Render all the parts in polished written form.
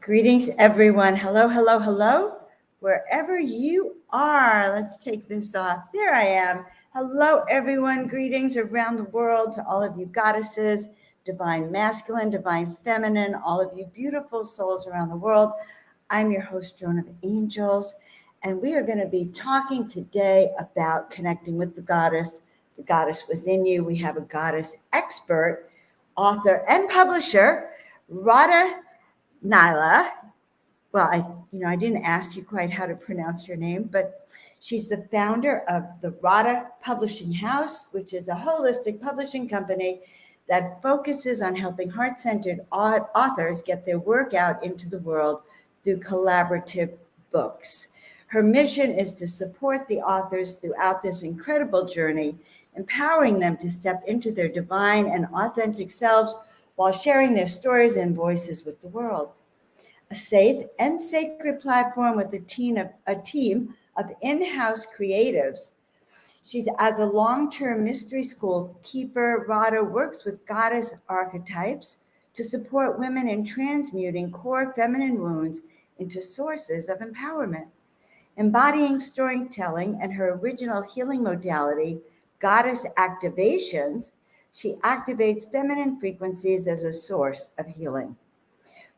Greetings, everyone. Hello, hello, hello. Wherever you are, let's take this off. There I am. Hello, everyone. Greetings around the world to all of you goddesses, divine masculine, divine feminine, all of you beautiful souls around the world. I'm your host, Joan of Angels, and we are going to be talking today about connecting with the goddess within you. We have a goddess expert, author, and publisher, Radhaa Nilia. Well, I didn't ask you quite how to pronounce your name, but she's the founder of the Radhaa Publishing House, which is a holistic publishing company that focuses on helping heart-centered authors get their work out into the world through collaborative books. Her mission is to support the authors throughout this incredible journey, empowering them to step into their divine and authentic selves while sharing their stories and voices with the world. A safe and sacred platform with a team of in-house creatives. She's as a long-term mystery school keeper. Radhaa works with Goddess Archetypes to support women in transmuting core feminine wounds into sources of empowerment. Embodying storytelling and her original healing modality, Goddess Activations, she activates feminine frequencies as a source of healing.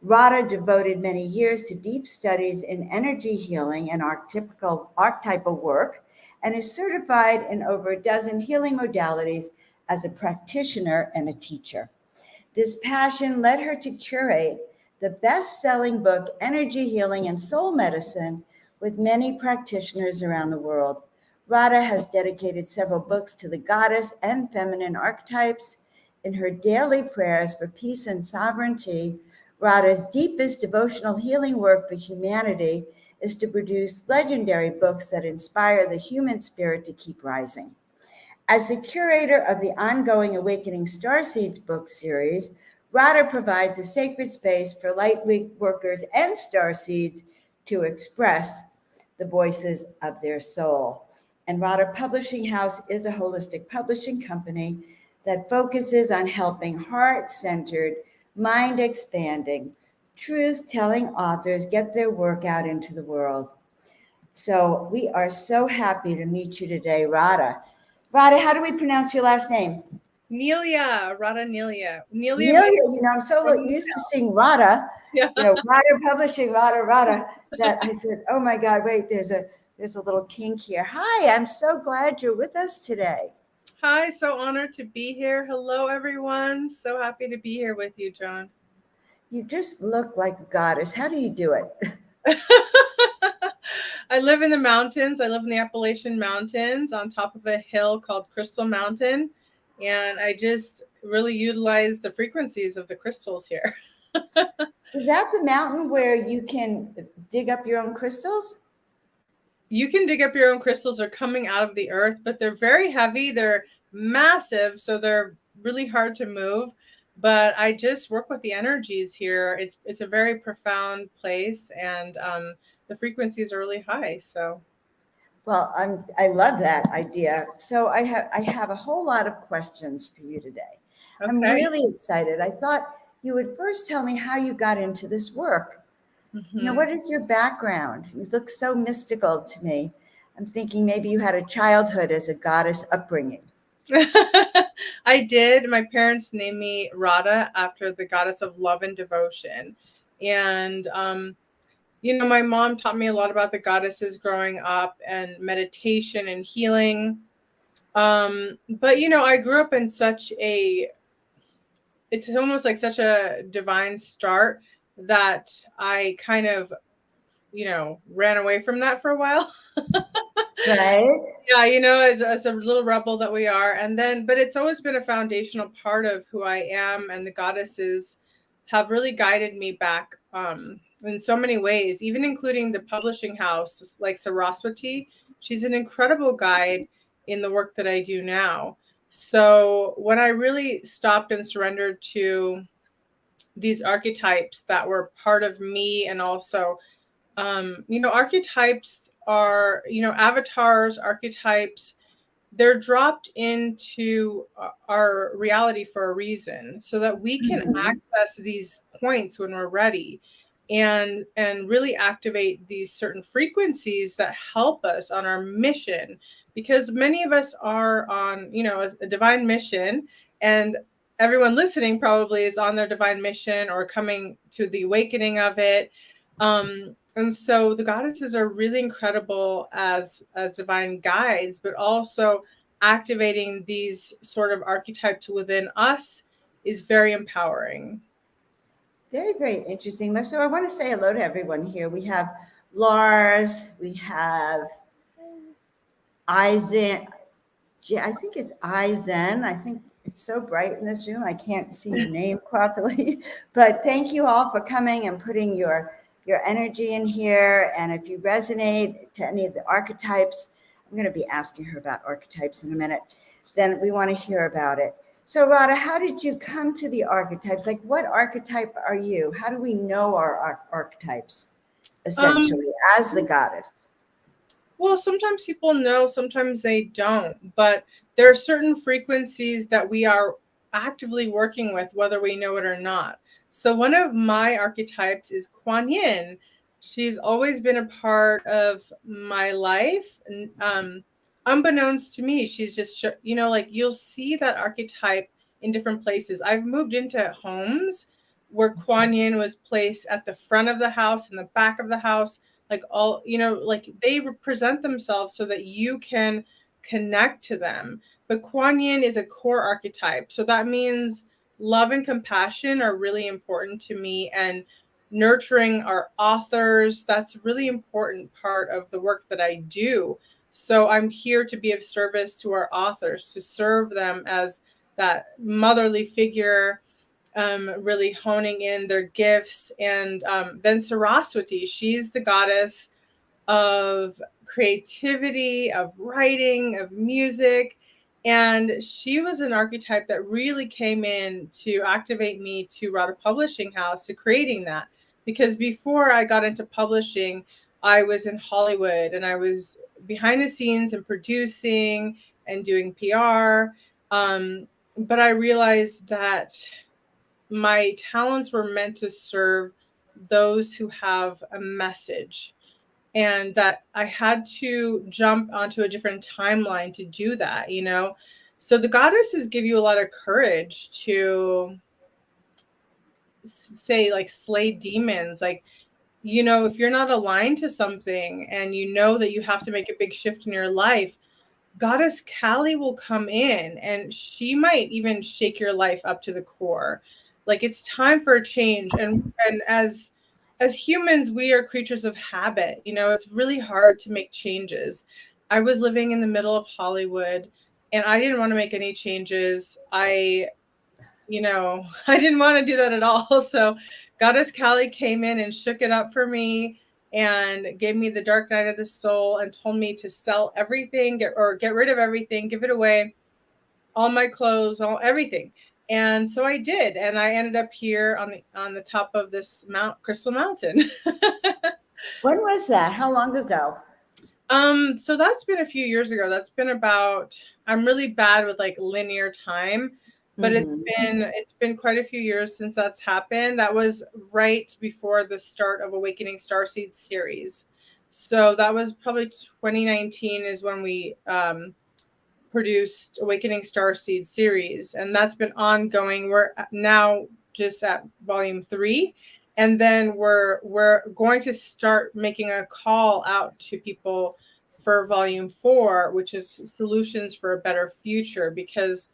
Radhaa devoted many years to deep studies in energy healing and archetypal work, and is certified in over a dozen healing modalities as a practitioner and a teacher. This passion led her to curate the best-selling book, Energy Healing and Soul Medicine, with many practitioners around the world. Radhaa has dedicated several books to the goddess and feminine archetypes. In her daily prayers for peace and sovereignty, Radha's deepest devotional healing work for humanity is to produce legendary books that inspire the human spirit to keep rising. As the curator of the ongoing Awakening Starseeds book series, Radhaa provides a sacred space for light workers and starseeds to express the voices of their soul. And Radhaa Publishing House is a holistic publishing company that focuses on helping heart-centered, mind-expanding, truth-telling authors get their work out into the world. So we are so happy to meet you today, Radhaa. Radhaa, how do we pronounce your last name? Nilia, Radhaa Nilia. Nilia, I'm so used to seeing Radhaa, Yeah. Radhaa Publishing, Radhaa, that I said, oh my God, wait, there's a little kink here. Hi, I'm so glad you're with us today. Hi, so honored to be here. Hello, everyone. So happy to be here with you, John. You just look like a goddess. How do you do it? I live in the mountains. I live in the Appalachian Mountains on top of a hill called Crystal Mountain. And I just really utilize the frequencies of the crystals here. Is that the mountain where you can dig up your own crystals? You can dig up your own crystals. They're coming out of the earth, but they're very heavy. They're massive, so they're really hard to move. But I just work with the energies here. It's a very profound place, and the frequencies are really high. So, well, I love that idea. So I have a whole lot of questions for you today. Okay. I'm really excited. I thought you would first tell me how you got into this work. Mm-hmm. What is your background? You look so mystical to me. I'm thinking maybe you had a childhood as a goddess upbringing. I did. My parents named me Radhaa after the goddess of love and devotion. And, my mom taught me a lot about the goddesses growing up and meditation and healing. But, I grew up in it's almost like such a divine start that I kind of, ran away from that for a while. Right. Yeah, as a little rebel that we are. But it's always been a foundational part of who I am. And the goddesses have really guided me back in so many ways, even including the publishing house, like Saraswati. She's an incredible guide in the work that I do now. So when I really stopped and surrendered to these archetypes that were part of me, and also, archetypes are, avatars, archetypes, they're dropped into our reality for a reason so that we can access these points when we're ready. and really activate these certain frequencies that help us on our mission, because many of us are on, you know, a divine mission, and everyone listening probably is on their divine mission or coming to the awakening of it. And so the goddesses are really incredible as divine guides, but also activating these sort of archetypes within us is very empowering. Very, very interesting. So I want to say hello to everyone here. We have Lars, we have Eisen. I think it's Eisen. I think it's so bright in this room. I can't see your name properly. But thank you all for coming and putting your energy in here. And if you resonate to any of the archetypes, I'm going to be asking her about archetypes in a minute, then we want to hear about it. So Radha, how did you come to the archetypes? Like, what archetype are you? How do we know our archetypes, essentially, as the goddess? Well, sometimes people know, sometimes they don't, but there are certain frequencies that we are actively working with, whether we know it or not. So one of my archetypes is Kuan Yin. She's always been a part of my life. Unbeknownst to me, she's just, you know, like you'll see that archetype in different places. I've moved into homes where Kuan Yin was placed at the front of the house and the back of the house, like all, you know, like they represent themselves so that you can connect to them. But Kuan Yin is a core archetype. So that means love and compassion are really important to me, and nurturing our authors, that's a really important part of the work that I do. So I'm here to be of service to our authors, to serve them as that motherly figure, really honing in their gifts. And then Saraswati, she's the goddess of creativity, of writing, of music. And she was an archetype that really came in to activate me to Radhaa Publishing House, to creating that. Because before I got into publishing, I was in Hollywood and I was behind the scenes and producing and doing PR. But I realized that my talents were meant to serve those who have a message, and that I had to jump onto a different timeline to do that, you know? So the goddesses give you a lot of courage to say, like, slay demons. Like, you know, if you're not aligned to something and you know that you have to make a big shift in your life, Goddess Kali will come in and she might even shake your life up to the core. Like, it's time for a change. And as humans, we are creatures of habit. You know, it's really hard to make changes. I was living in the middle of Hollywood and I didn't want to make any changes. You know, I didn't want to do that at all. So Goddess Kali came in and shook it up for me and gave me the dark night of the soul and told me to sell everything, get rid of everything, give it away, all my clothes, everything. And so I did, and I ended up here on the top of this Crystal Mountain. When was that? How long ago? So that's been a few years ago. That's been about, I'm really bad with like linear time, but it's been quite a few years since that's happened. That was right before the start of Awakening Starseed series. So that was probably 2019 is when we produced Awakening Starseed series, and that's been ongoing. We're now just at volume 3, and then we're going to start making a call out to people for volume 4, which is solutions for a better future. Because,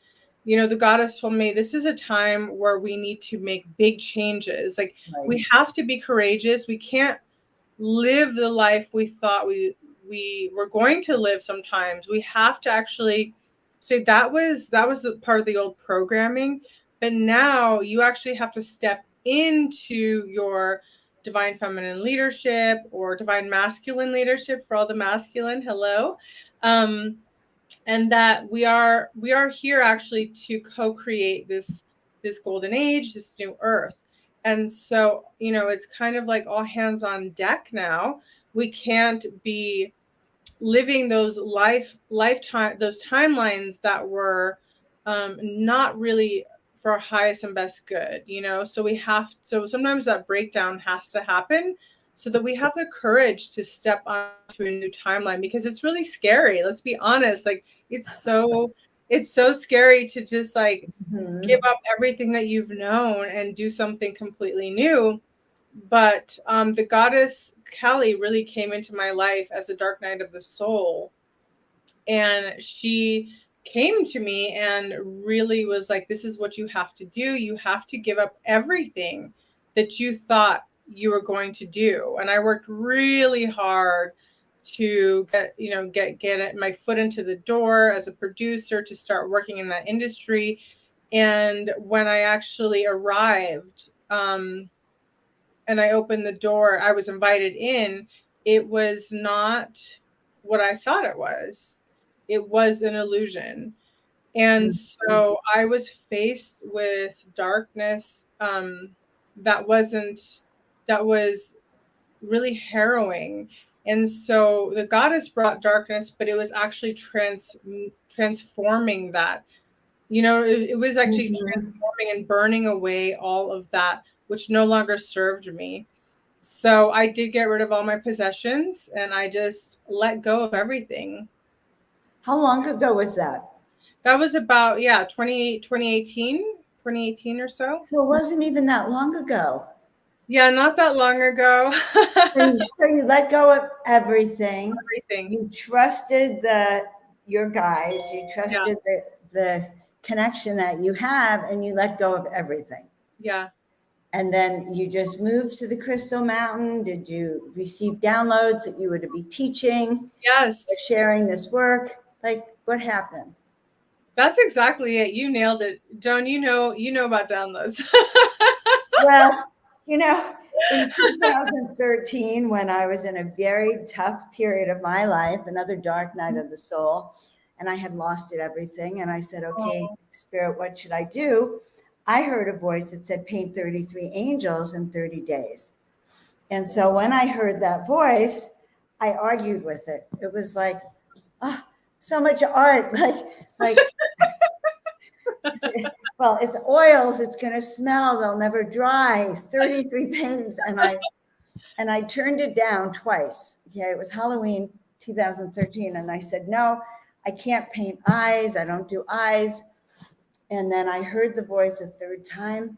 you know, the goddess told me this is a time where we need to make big changes. Like, we have to be courageous. We can't live the life we thought we were going to live. Sometimes we have to actually say that was the part of the old programming, but now you actually have to step into your divine feminine leadership or divine masculine leadership, for all the masculine. Hello. And that we are here actually to co-create this golden age, this new earth. And so, you know, it's kind of like all hands on deck now. We can't be living those those timelines that were not really for our highest and best good, you know? So sometimes that breakdown has to happen so that we have the courage to step onto a new timeline, because it's really scary. Let's be honest. Like it's so scary to just like give up everything that you've known and do something completely new. But the goddess Kali really came into my life as a dark night of the soul. And she came to me and really was like, this is what you have to do. You have to give up everything that you thought you were going to do. And I worked really hard to get my foot into the door as a producer, to start working in that industry. And when I actually arrived, and I opened the door, I was invited in. It was not what I thought it was. It was an illusion. And so I was faced with darkness that was really harrowing. And so the goddess brought darkness, but it was actually transforming that. You know, it was actually transforming and burning away all of that which no longer served me. So I did get rid of all my possessions and I just let go of everything. How long ago was that? That was about, 2018 or so. So it wasn't even that long ago. Yeah, not that long ago. So you let go of everything. Everything. You trusted your guides. You trusted the connection that you have, and you let go of everything. Yeah. And then you just moved to the Crystal Mountain. Did you receive downloads that you were to be teaching? Yes. Sharing this work? Like, what happened? That's exactly it. You nailed it. Joan, you know about downloads. Well, in 2013, when I was in a very tough period of my life, another dark night of the soul, and I had lost everything, and I said, okay, Spirit, what should I do? I heard a voice that said, paint 33 angels in 30 days. And so when I heard that voice, I argued with it. It was like, oh, so much art, like well, it's oils, it's going to smell, they'll never dry, 33 paintings. And I turned it down twice. Okay, it was Halloween 2013. And I said, no, I can't paint eyes. I don't do eyes. And then I heard the voice a third time.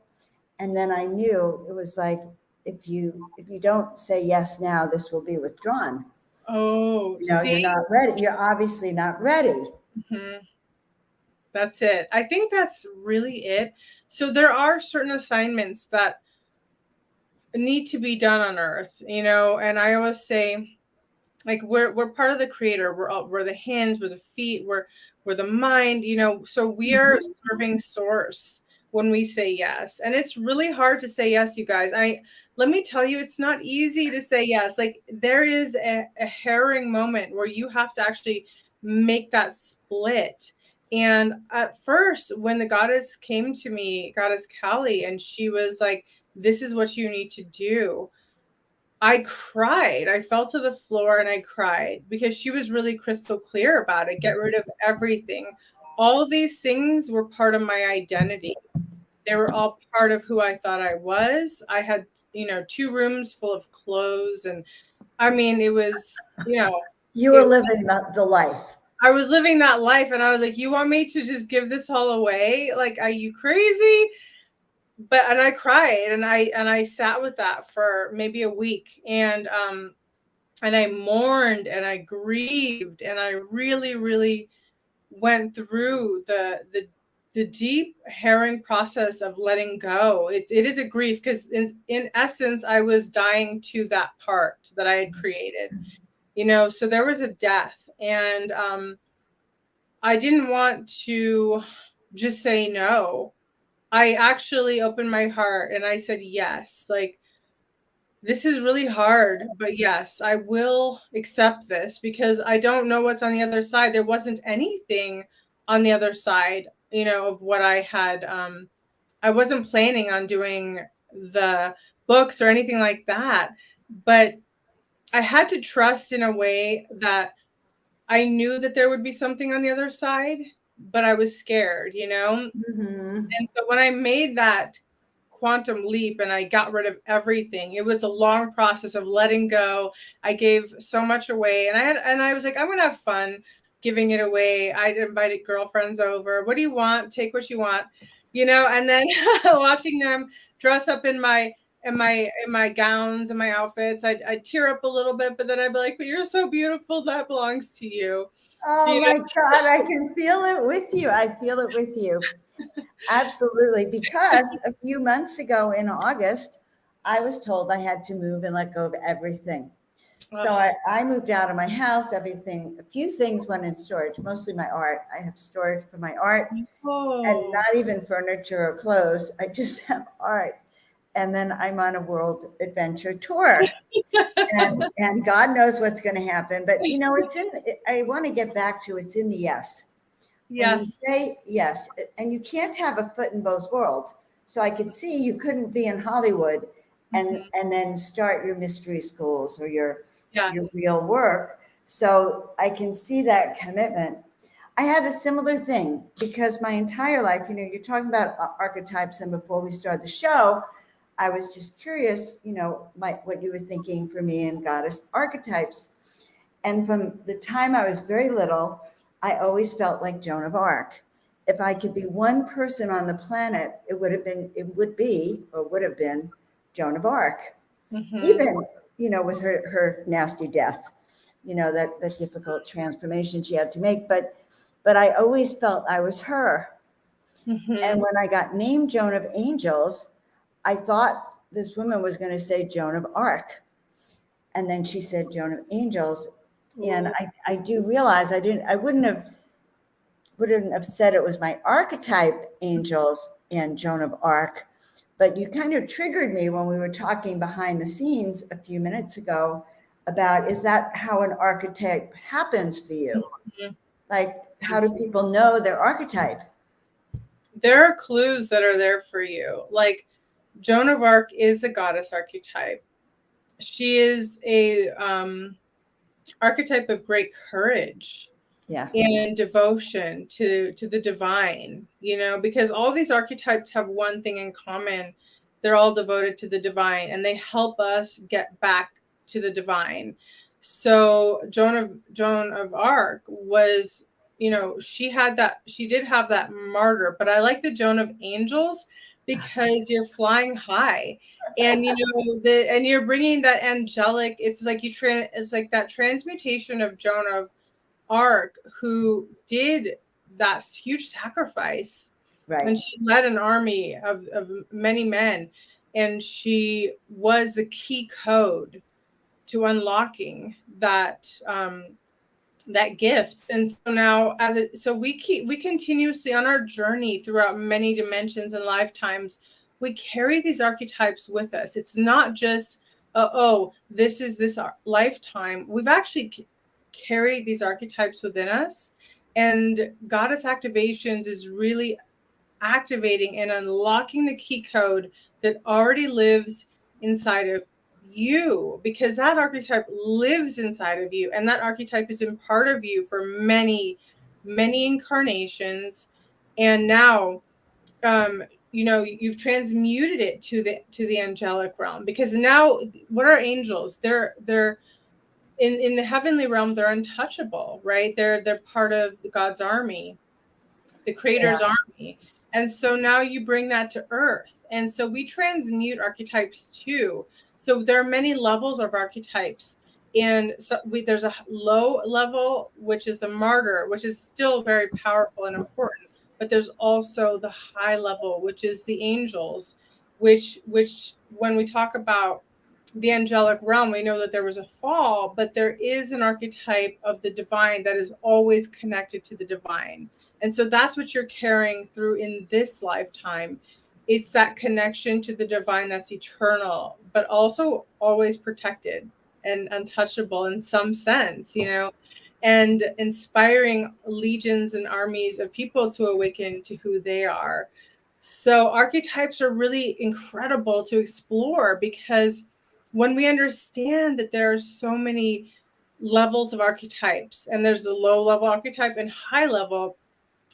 And then I knew it was like, if you don't say yes now, this will be withdrawn. Oh, you're not ready. You're obviously not ready. Mm-hmm. That's it. I think that's really it. So there are certain assignments that need to be done on Earth, and I always say, like, we're part of the creator. We're the hands, we're the feet, we're the mind, so we are serving source when we say yes. And it's really hard to say yes, you guys. Let me tell you, it's not easy to say yes. Like, there is a harrowing moment where you have to actually make that split. And at first, when the goddess came to me, Goddess Kali, and she was like, this is what you need to do, I cried. I fell to the floor and I cried, because she was really crystal clear about it. Get rid of everything. All of these things were part of my identity. They were all part of who I thought I was. I had, 2 rooms full of clothes. And I mean, it was, you were living the life. I was living that life. And I was like, you want me to just give this all away? Like, are you crazy? And I cried, and I sat with that for maybe a week, and I mourned and I grieved, and I really, really went through the deep harrowing process of letting go. It is a grief, because in essence, I was dying to that part that I had created, so there was a death, and I didn't want to just say no. I actually opened my heart and I said, yes, like, this is really hard, but yes, I will accept this, because I don't know what's on the other side. There wasn't anything on the other side, of what I had. I wasn't planning on doing the books or anything like that, but I had to trust in a way that I knew that there would be something on the other side. but I was scared, you know? Mm-hmm. And so when I made that quantum leap and I got rid of everything, it was a long process of letting go. I gave so much away, and I was like, I'm gonna have fun giving it away. I invited girlfriends over. What do you want? Take what you want, you know. And then watching them dress up in my gowns and my outfits, I'd tear up a little bit, but then I'd be like, but you're so beautiful, that belongs to you. Oh You my God, I can feel it with you. I feel it with you. Absolutely. Because a few months ago in August, I was told I had to move and let go of everything. So know? I moved out of my house, everything, a few things went in storage, mostly my art. I have storage for my art and Oh, not even furniture or clothes. I just have art. And then I'm on a world adventure tour. And God knows what's going to happen. But you know, I want to get back to it's in the yes. When you yes. say yes, and you can't have a foot in both worlds. So I could see you couldn't be in Hollywood Mhm. and then start your mystery schools or Yes. your real work. So I can see that commitment. I had a similar thing because my entire life, you know, you're talking about archetypes, and before we start the show, I was just curious, you know, what you were thinking for me in Goddess Archetypes. And from the time I was very little, I always felt like Joan of Arc. If I could be one person on the planet, would have been Joan of Arc. Mhm. Even, you know, with her nasty death, you know, that difficult transformation she had to make. But I always felt I was her. And Mhm. when I got named Joan of Angels, I thought this woman was going to say Joan of Arc. And then she said Joan of Angels. And Ooh. I do realize I wouldn't have said it was my archetype angels and Joan of Arc, but you kind of triggered me when we were talking behind the scenes a few minutes ago about, is that how an archetype happens for you? Mhm. Like, how do Yes. people know their archetype? There are clues that are there for you. Like Joan of Arc is a goddess archetype. She is a archetype of great courage Yeah. and devotion to the divine, you know, because all these archetypes have one thing in common. They're all devoted to the divine and they help us get back to the divine. So Joan of Arc was, you know, she did have that martyr, but I like the Joan of Angels because you're flying high and you know and you're bringing that angelic, it's like it's like that transmutation of Joan of Arc, who did that huge sacrifice, and Right. she led an army of many men, and she was the key code to unlocking that gift. And so now so we continuously on our journey throughout many dimensions and lifetimes, we carry these archetypes with us. It's not just oh, this is this lifetime. We've actually carried these archetypes within us, and goddess activations is really activating and unlocking the key code that already lives inside of you, because that archetype lives inside of you and that archetype has been part of you for many incarnations. And now you know, you've transmuted it to the angelic realm, because now what are angels? They're in the heavenly realm, they're untouchable, right? They're part of God's army, the creator's army. And so now you bring that to earth. And so we transmute archetypes too. So there are many levels of archetypes. And so there's a low level, which is the martyr, which is still very powerful and important. But there's also the high level, which is the angels, which when we talk about the angelic realm, we know that there was a fall, but there is an archetype of the divine that is always connected to the divine. And so that's what you're carrying through in this lifetime. It's that connection to the divine that's eternal, but also always protected and untouchable in some sense, you know, and inspiring legions and armies of people to awaken to who they are. So archetypes are really incredible to explore, because when we understand that there are so many levels of archetypes, and there's the low level archetype and high level,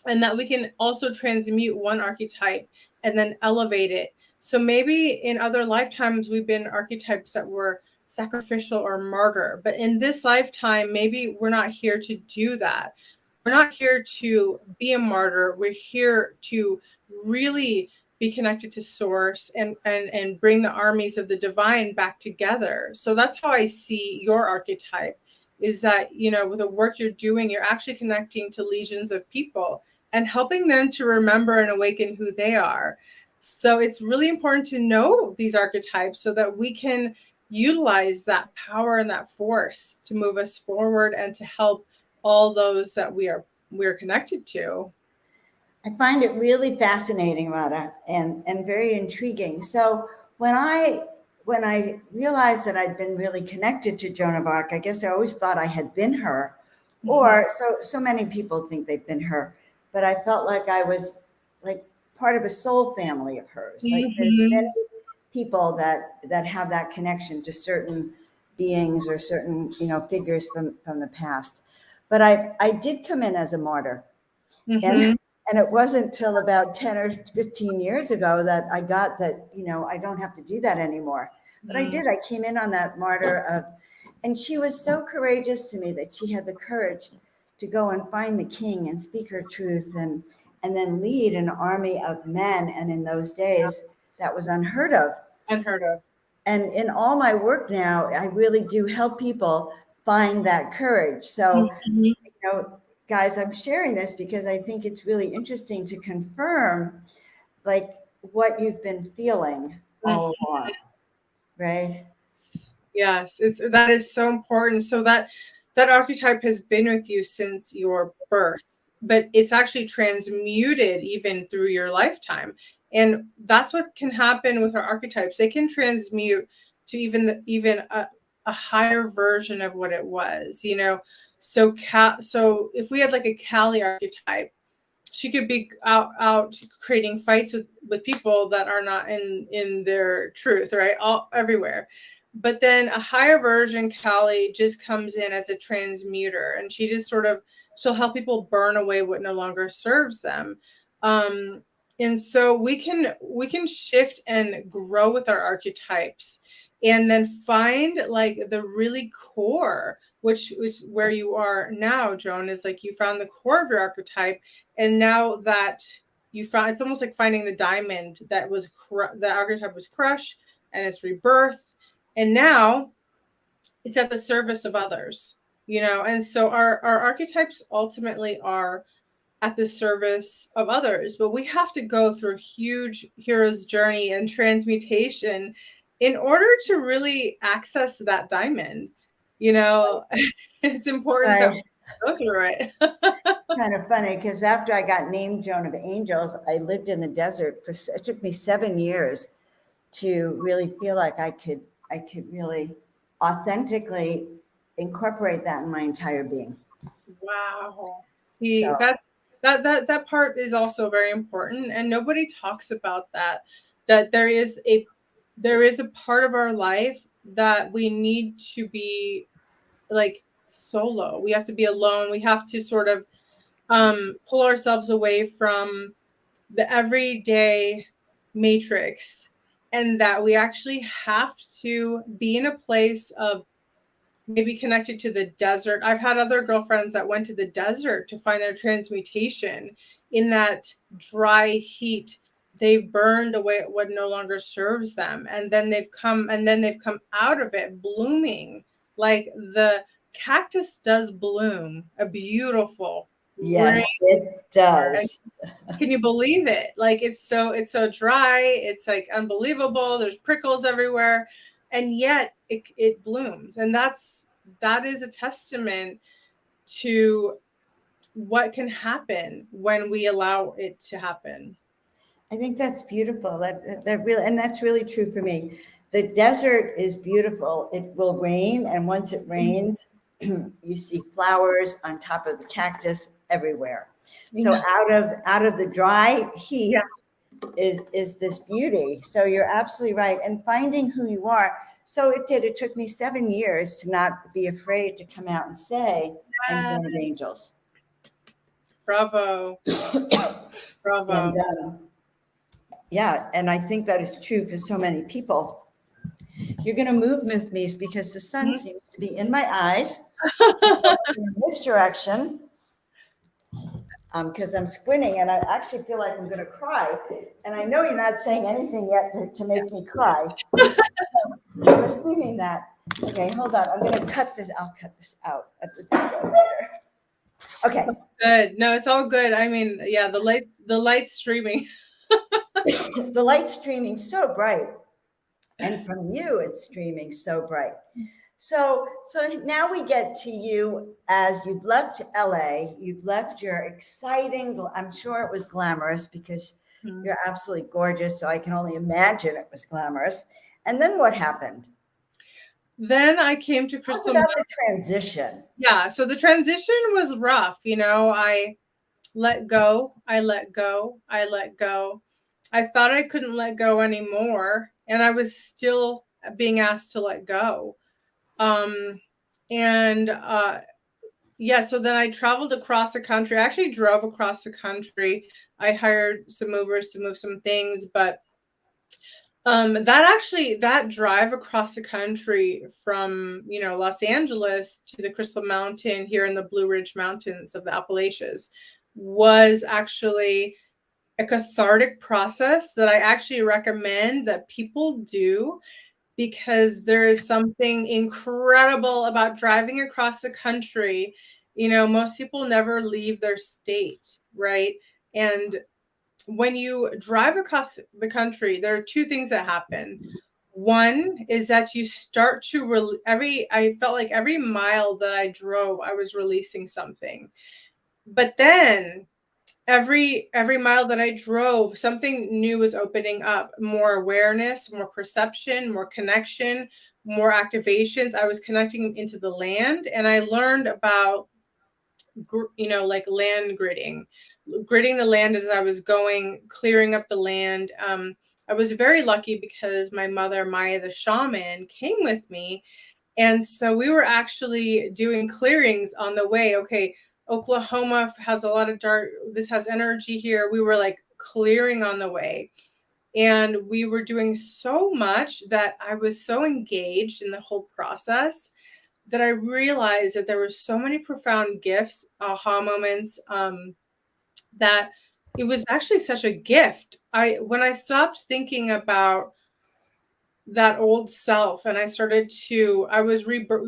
and that we can also transmute one archetype and then elevate it. So maybe in other lifetimes we've been archetypes that were sacrificial or martyr, but in this lifetime maybe we're not here to do that. We're not here to be a martyr. We're here to really be connected to source and bring the armies of the divine back together. So that's how I see your archetype, is that, you know, with the work you're doing, you're actually connecting to legions of people and helping them to remember and awaken who they are. So it's really important to know these archetypes so that we can utilize that power and that force to move us forward and to help all those that we're connected to. I find it really fascinating, Radha, and very intriguing. So when I realized that I'd been really connected to Joan of Arc, I guess I always thought I had been her, or so many people think they've been her, but I felt like I was like part of a soul family of hers. Like there's many people that have that connection to certain beings or certain, you know, figures from the past. But I did come in as a martyr. And it wasn't till about 10 or 15 years ago that I got that, you know, I don't have to do that anymore. But I did. I came in on that martyr of, and she was so courageous to me that she had the courage to go and find the king and speak her truth and then lead an army of men. And in those days, that was unheard of. Unheard of. And in all my work now, I really do help people find that courage. So, you know, guys, I'm sharing this because I think it's really interesting to confirm like what you've been feeling all along, right? Yes, that is so important. So that archetype has been with you since your birth, but it's actually transmuted even through your lifetime. And that's what can happen with our archetypes. They can transmute to even a higher version of what it was, you know. So so if we had like a Kali archetype, she could be out creating fights with people that are not in their truth, right? All everywhere. But then a higher version, Kali, just comes in as a transmuter, and she just sort of, she'll help people burn away what no longer serves them. And so we can shift and grow with our archetypes, and then find like the really core, which where you are now, Joan, is like you found the core of your archetype, and now that you found, it's almost like finding the diamond that was the archetype was crushed and it's rebirthed, and now it's at the service of others, you know. And so our archetypes ultimately are at the service of others, but we have to go through a huge hero's journey and transmutation in order to really access that diamond, you know. It's important that we go through it. Kind of funny because after I got named Joan of Angels, I lived in the desert for, it took me 7 years to really feel like I could really authentically incorporate that in my entire being. Wow. See, So that part is also very important, and nobody talks about that. That there is a part of our life that we need to be like solo. We have to be alone. We have to sort of pull ourselves away from the everyday matrix, and that we actually have to be in a place of maybe connected to the desert. I've had other girlfriends that went to the desert to find their transmutation. In that dry heat, they've burned away what no longer serves them, and then they've come out of it blooming. Like the cactus does bloom a beautiful yes, it does. can you believe it? Like it's so dry. It's like unbelievable. There's prickles everywhere, and yet it blooms. And that is a testament to what can happen when we allow it to happen. I think that's beautiful. That really, and that's really true for me. The desert is beautiful. It will rain, and once it rains, you see flowers on top of the cactus everywhere. So out of the dry heat is this beauty. So you're absolutely right. And finding who you are. So it took me 7 years to not be afraid to come out and say, I'm Joan of Angels. Bravo. Bravo. And yeah, and I think that is true for so many people. You're going to move with me because the sun seems to be in my eyes in this direction. Because I'm squinting and I actually feel like I'm going to cry. And I know you're not saying anything yet to make me cry. I'm assuming that. Okay, hold on. I'm going to cut this. I'll cut this out at the video later. Okay. Good. No, it's all good. I mean, yeah, the light's streaming. The light's streaming so bright. And from you, it's streaming so bright. So now we get to you as you've left LA, you've left your exciting, I'm sure it was glamorous because you're absolutely gorgeous. So I can only imagine it was glamorous. And then what happened? Then I came to Crystal. Talk about the transition. Yeah. So the transition was rough. You know, I let go. I let go. I let go. I thought I couldn't let go anymore. And I was still being asked to let go. Yeah, so then I traveled across the country. I actually drove across the country. I hired some movers to move some things, but that drive across the country from, you know, Los Angeles to the Crystal Mountain here in the Blue Ridge Mountains of the Appalachians was actually a cathartic process that I actually recommend that people do, because there is something incredible about driving across the country. You know, most people never leave their state, right? And when you drive across the country, there are two things that happen. One is that you start to I felt like every mile that I drove, I was releasing something. But then every mile that I drove, something new was opening up. More awareness, more perception, more connection, more activations. I was connecting into the land, and I learned about, you know, like land gridding the land as I was going, clearing up the land. I was very lucky because my mother, Maya the shaman, came with me. And so we were actually doing clearings on the way. Okay, Oklahoma has a lot of dark, this has energy here. We were like clearing on the way. And we were doing so much that I was so engaged in the whole process that I realized that there were so many profound gifts, aha moments, that it was actually such a gift. When I stopped thinking about that old self and I started to,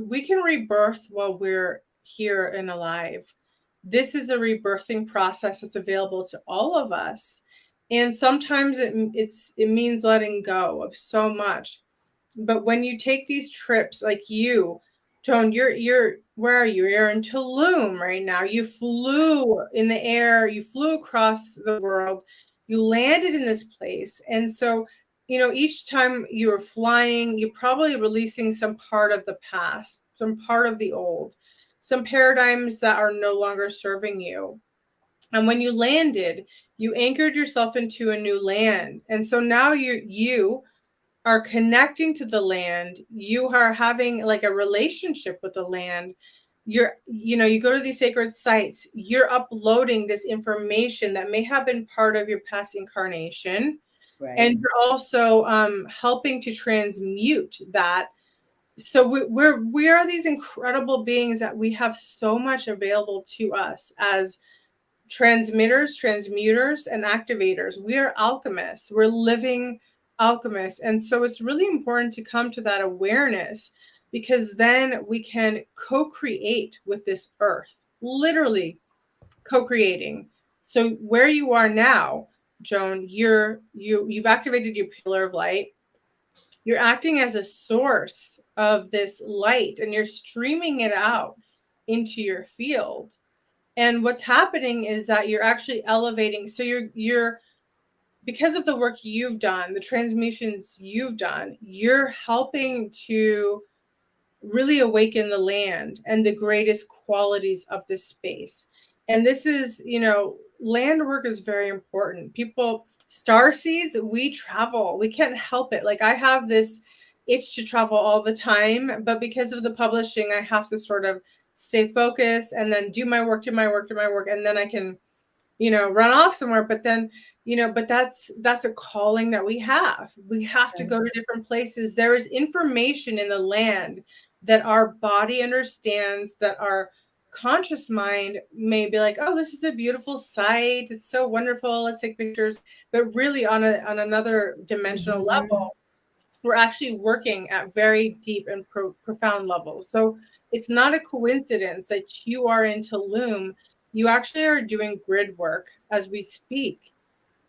we can rebirth while we're here and alive. This is a rebirthing process that's available to all of us. And sometimes it means letting go of so much. But when you take these trips, like you, Joan, you're where are you? You're in Tulum right now. You flew in the air, you flew across the world, you landed in this place. And so, you know, each time you were flying, you're probably releasing some part of the past, some part of the old, some paradigms that are no longer serving you. And when you landed, you anchored yourself into a new land. And so now you are connecting to the land. You are having like a relationship with the land. You go to these sacred sites, you're uploading this information that may have been part of your past incarnation. Right. And you're also helping to transmute that. So we are these incredible beings that we have so much available to us as transmitters, transmuters, and activators. We are alchemists. We're living alchemists. And so it's really important to come to that awareness, because then we can co-create with this earth, literally co-creating. So where you are now, Joan, you've activated your pillar of light. You're acting as a source of this light, and you're streaming it out into your field. And what's happening is that you're actually elevating. So you're because of the work you've done, the transmutions you've done, you're helping to really awaken the land and the greatest qualities of this space. And this is, land work is very important. People, star seeds, we travel. We can't help it. Like, I have this itch to travel all the time, but because of the publishing, I have to sort of stay focused and then do my work, and then I can run off somewhere. But then, but that's a calling that we have. We have to go to different places. There is information in the land that our body understands, that our conscious mind may be like, oh, this is a beautiful sight. It's so wonderful. Let's take pictures. But really on another dimensional level, we're actually working at very deep and profound levels. So it's not a coincidence that you are in Tulum. You actually are doing grid work as we speak.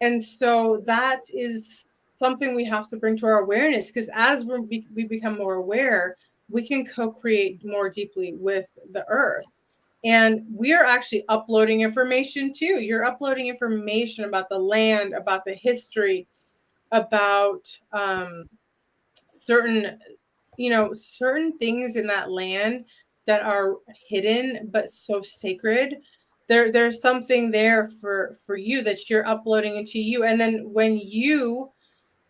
And so that is something we have to bring to our awareness, because as we become more aware, we can co-create more deeply with the earth. And we are actually uploading information too. You're uploading information about the land, about the history, about certain things in that land that are hidden but so sacred. There's something there for you that you're uploading into you, and then when you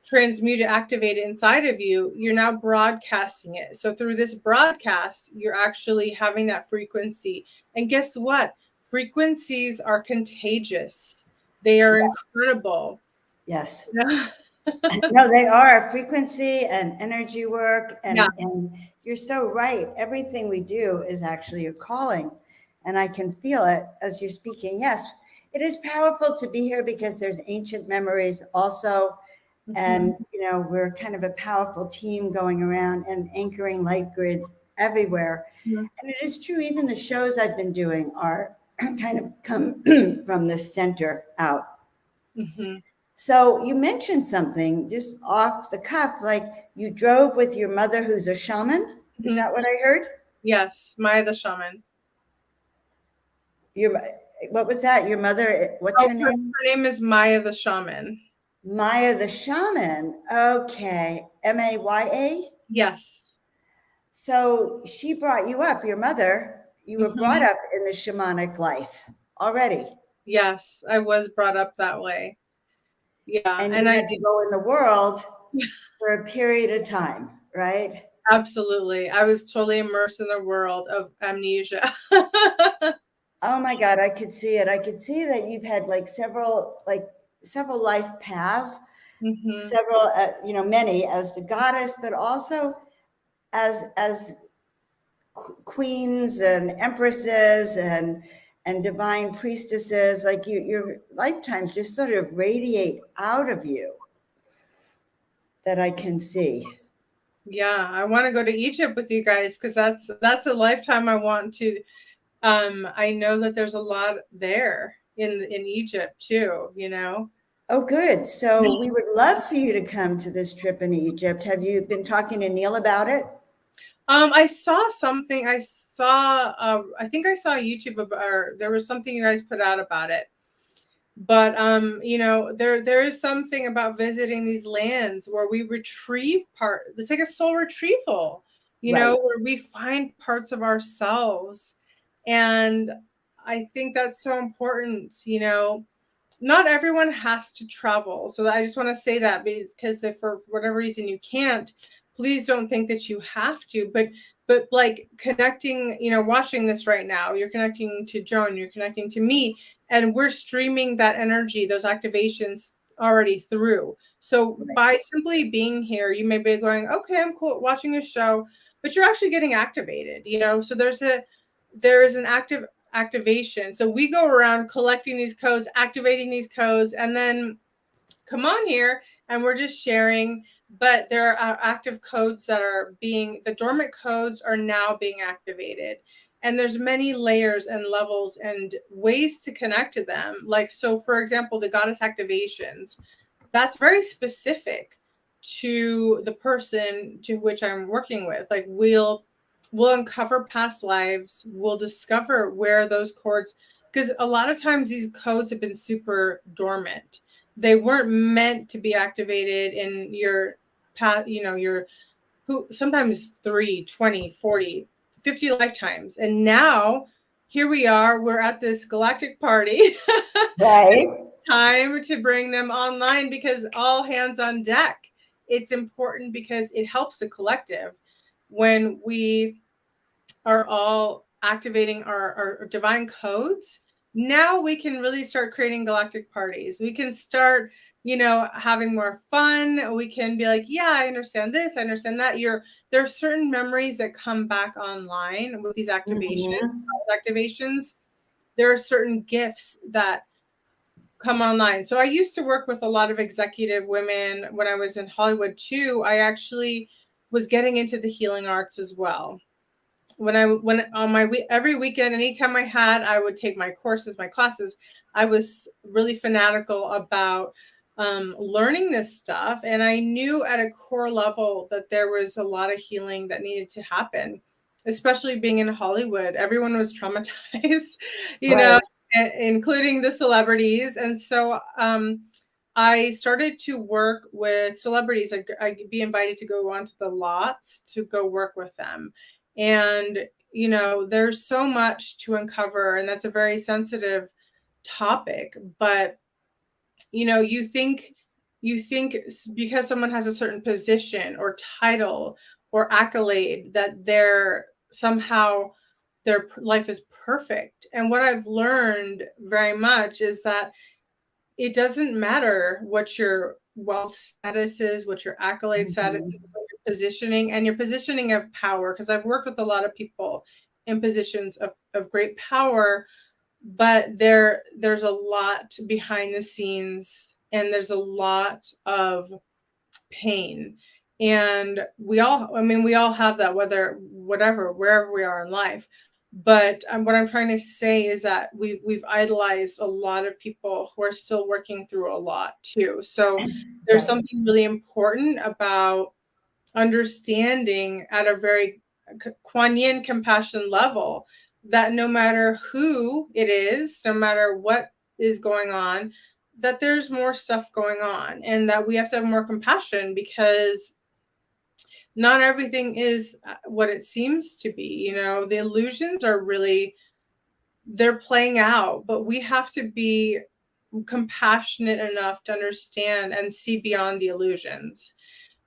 transmute it, activate it inside of you, you're now broadcasting it. So through this broadcast, you're actually having that frequency. And guess what? Frequencies are contagious. They are incredible. Yes. No, they are frequency and energy work. Yeah. And you're so right. Everything we do is actually a calling. And I can feel it as you're speaking. Yes, it is powerful to be here because there's ancient memories also. And, we're kind of a powerful team going around and anchoring light grids everywhere. And it is true, even the shows I've been doing are kind of come from the center out. So you mentioned something just off the cuff, like you drove with your mother, who's a shaman. Is that what I heard? Yes, Maya the shaman. What was that? Your mother? What's her name? Her name is Maya the shaman. Maya the shaman. Okay, Maya. Yes. So she brought you up. Your mother. You were brought up in the shamanic life already. Yes, I was brought up that way. Yeah, and you had to go in the world for a period of time, right? Absolutely. I was totally immersed in the world of amnesia. Oh my God, I could see it. I could see that you've had several life paths, several, many as the goddess, but also as queens and empresses and divine priestesses. Like your lifetimes just sort of radiate out of you that I can see. Yeah, I want to go to Egypt with you guys, because that's a lifetime I want to. I know that there's a lot there in Egypt too, Oh, good. So we would love for you to come to this trip in Egypt. Have you been talking to Neil about it? I saw something. I think I saw YouTube about, or there was something you guys put out about it. But there is something about visiting these lands where we retrieve it's like a soul retrieval, where we find parts of ourselves. And I think that's so important. Not everyone has to travel. So I just want to say that, because if for whatever reason you can't, please don't think that you have to. But like connecting, watching this right now, you're connecting to Joan, you're connecting to me, and we're streaming that energy, those activations already through. So by simply being here, you may be going, okay, I'm cool watching a show, but you're actually getting activated, so there is an activation. So we go around collecting these codes, activating these codes, and then come on here and we're just sharing. But there are active codes that are the dormant codes are now being activated. And there's many layers and levels and ways to connect to them. Like, so for example, the goddess activations, that's very specific to the person to which I'm working with. Like we'll uncover past lives. We'll discover where those cords, because a lot of times these codes have been super dormant. They weren't meant to be activated in your path, your sometimes 3, 20, 40, 50 lifetimes. And now here we are, we're at this galactic party. Right. Time to bring them online, because all hands on deck. It's important because it helps the collective when we are all activating our divine codes. now we can really start creating galactic parties. We can start, having more fun. We can be like, yeah, I understand this, I understand that. There are certain memories that come back online with these activations. There are certain gifts that come online. So I used to work with a lot of executive women when I was in Hollywood too. I actually was getting into the healing arts as well. When on my every weekend, anytime I would take my courses, my classes. I was really fanatical about learning this stuff, and I knew at a core level that there was a lot of healing that needed to happen, especially being in Hollywood. Everyone was traumatized, Right. including the celebrities, and so I started to work with celebrities. I'd be invited to go onto the lots to go work with them. And, there's so much to uncover, and that's a very sensitive topic. But, you think because someone has a certain position or title or accolade that somehow their life is perfect. And what I've learned very much is that it doesn't matter what your wealth status is, what your accolade status is, what your positioning and your positioning of power. Because I've worked with a lot of people in positions of great power, but there's a lot behind the scenes, and there's a lot of pain. And we all have that, wherever we are in life. But what I'm trying to say is that we've idolized a lot of people who are still working through a lot too. So there's something really important about understanding at a very Kuan Yin compassion level that no matter who it is, no matter what is going on, that there's more stuff going on, and that we have to have more compassion, because not everything is what it seems to be. The illusions are really, they're playing out, but we have to be compassionate enough to understand and see beyond the illusions,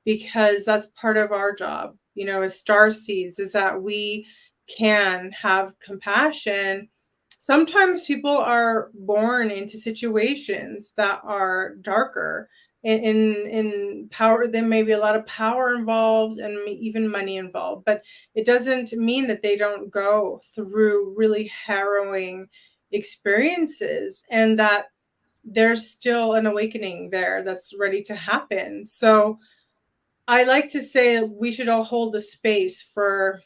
because that's part of our job, as star seeds, is that we can have compassion. Sometimes people are born into situations that are darker. In power, there may be a lot of power involved and even money involved, but it doesn't mean that they don't go through really harrowing experiences, and that there's still an awakening there that's ready to happen. So I like to say we should all hold the space for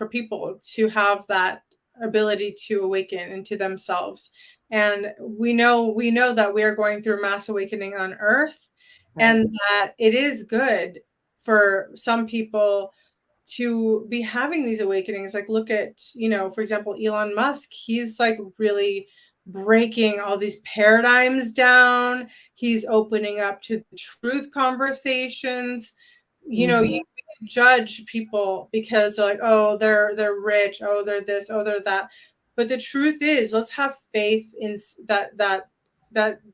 people to have that ability to awaken into themselves. And we know that we are going through mass awakening on Earth, and that it is good for some people to be having these awakenings. Like, look at, for example, Elon Musk. He's like really breaking all these paradigms down. He's opening up to the truth conversations. You can judge people because they're like, oh, they're rich, oh, they're this, oh, they're that. But the truth is, let's have faith in that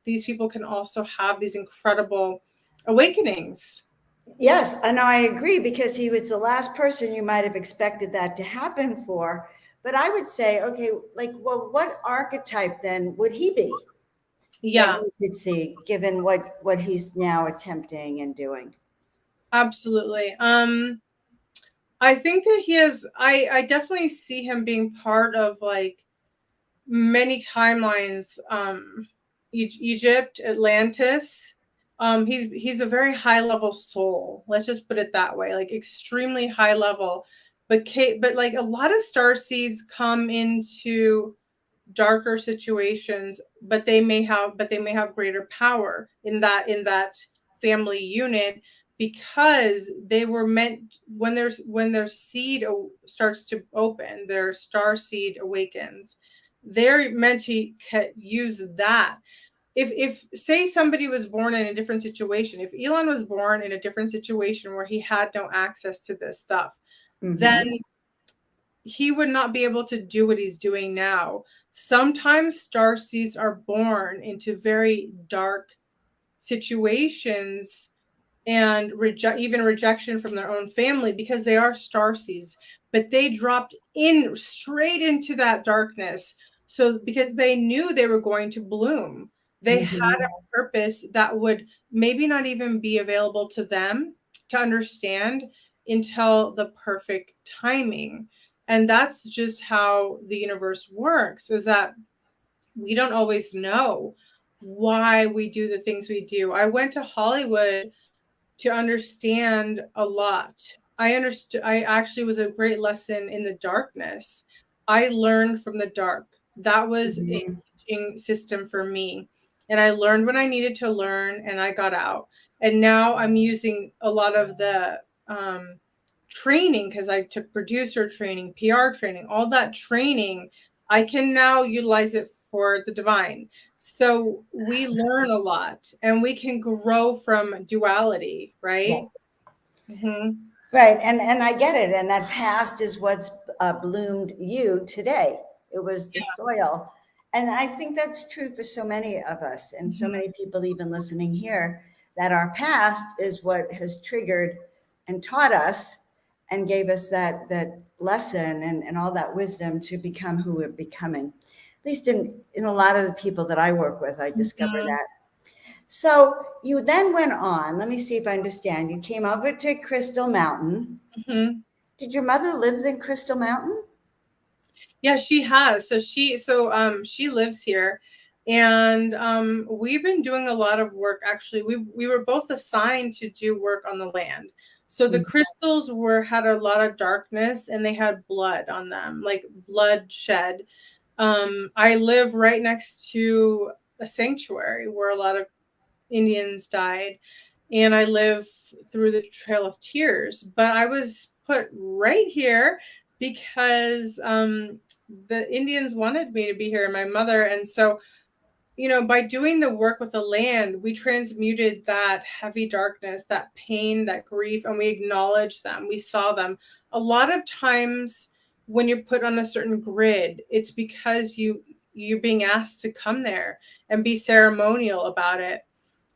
these people can also have these incredible awakenings. Yes, and I agree, because he was the last person you might have expected that to happen for. But I would say, okay, like, well, what archetype then would he be? Yeah, That you could see, given what he's now attempting and doing. absolutely. I think that he is. I definitely see him being part of like many timelines. Egypt, Atlantis. He's a very high level soul. Let's just put it that way, like extremely high level. But like a lot of star seeds come into darker situations, but they may have greater power in that family unit, because they were meant, when their seed starts to open, their star seed awakens, they're meant to use that. If say somebody was born in a different situation, if Elon was born in a different situation where he had no access to this stuff, then he would not be able to do what he's doing now. Sometimes star seeds are born into very dark situations, and even rejection from their own family, because they are star seeds, but they dropped in straight into that darkness So because they knew they were going to bloom, they had Mhm. a purpose that would maybe not even be available to them to understand until the perfect timing. And that's just how the universe works, is that we don't always know why we do the things we do. I went to Hollywood to understand a lot. I actually was a great lesson in the darkness. I learned from the dark. That was a Mhm. teaching system for me. And I learned when I needed to learn, and I got out. And now I'm using a lot of the training, because I took producer training, PR training, all that training. I can now utilize it for the divine. So we learn a lot and we can grow from duality, Yeah. right? Hmm. Right, and I get it, and that past is what's bloomed you today. It was the soil, and I think that's true for so many of us, and so many people even listening here. That our past is what has triggered and taught us, and gave us that lesson and all that wisdom to become who we're becoming. At least in a lot of the people that I work with, I discover Hmm. that. So you then went on. Let me see if I understand. You came over to Crystal Mountain. Hmm. Did your mother live in Crystal Mountain? Yeah, she has. She lives here, and we've been doing a lot of work. Actually, we were both assigned to do work on the land. So the Mm. crystals had a lot of darkness, and they had blood on them, like bloodshed. I live right next to a sanctuary where a lot of Indians died, and I live through the Trail of Tears. But I was put right here because the Indians wanted me to be here, and my mother. And so, by doing the work with the land, we transmuted that heavy darkness, that pain, that grief, and we acknowledged them. We saw them. A lot of times when you're put on a certain grid, it's because you're being asked to come there and be ceremonial about it,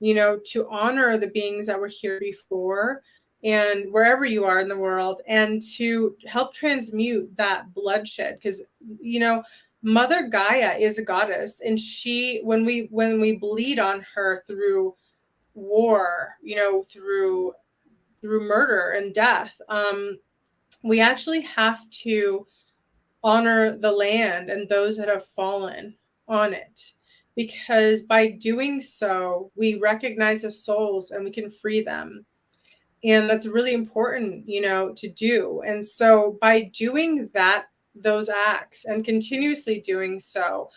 to honor the beings that were here before and wherever you are in the world, and to help transmute that bloodshed. Because, Mother Gaia is a goddess, and when we bleed on her through war, through murder and death, we actually have to honor the land and those that have fallen on it, because by doing so, we recognize the souls and we can free them. And that's really important, to do. And so by doing those acts and continuously doing so,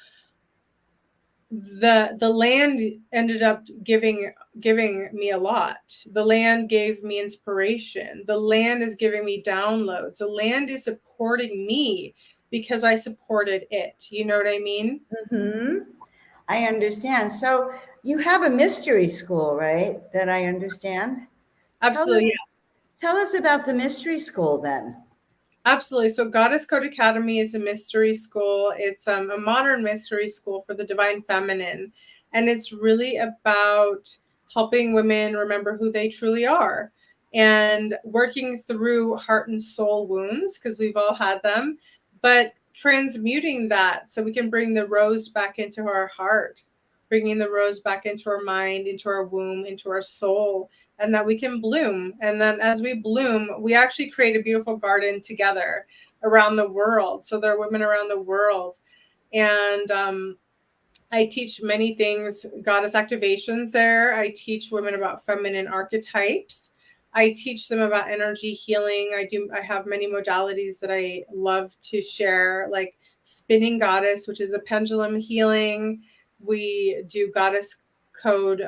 the land ended up giving me a lot. The land gave me inspiration. The land is giving me downloads. The land is supporting me because I supported it. You know what I mean? Hmm. I understand. So you have a mystery school, right? That I understand. Tell us, Absolutely. tell us about the mystery school then. Absolutely. So Goddess Code Academy is a mystery school. It's a modern mystery school for the divine feminine. And it's really about helping women remember who they truly are and working through heart and soul wounds, because we've all had them, but transmuting that so we can bring the rose back into our heart, bringing the rose back into our mind, into our womb, into our soul, and that we can bloom. And then as we bloom, we actually create a beautiful garden together around the world. So there are women around the world. And I teach many things, goddess activations there. I teach women about feminine archetypes. I teach them about energy healing. I have many modalities that I love to share, like spinning goddess, which is a pendulum healing. We do goddess code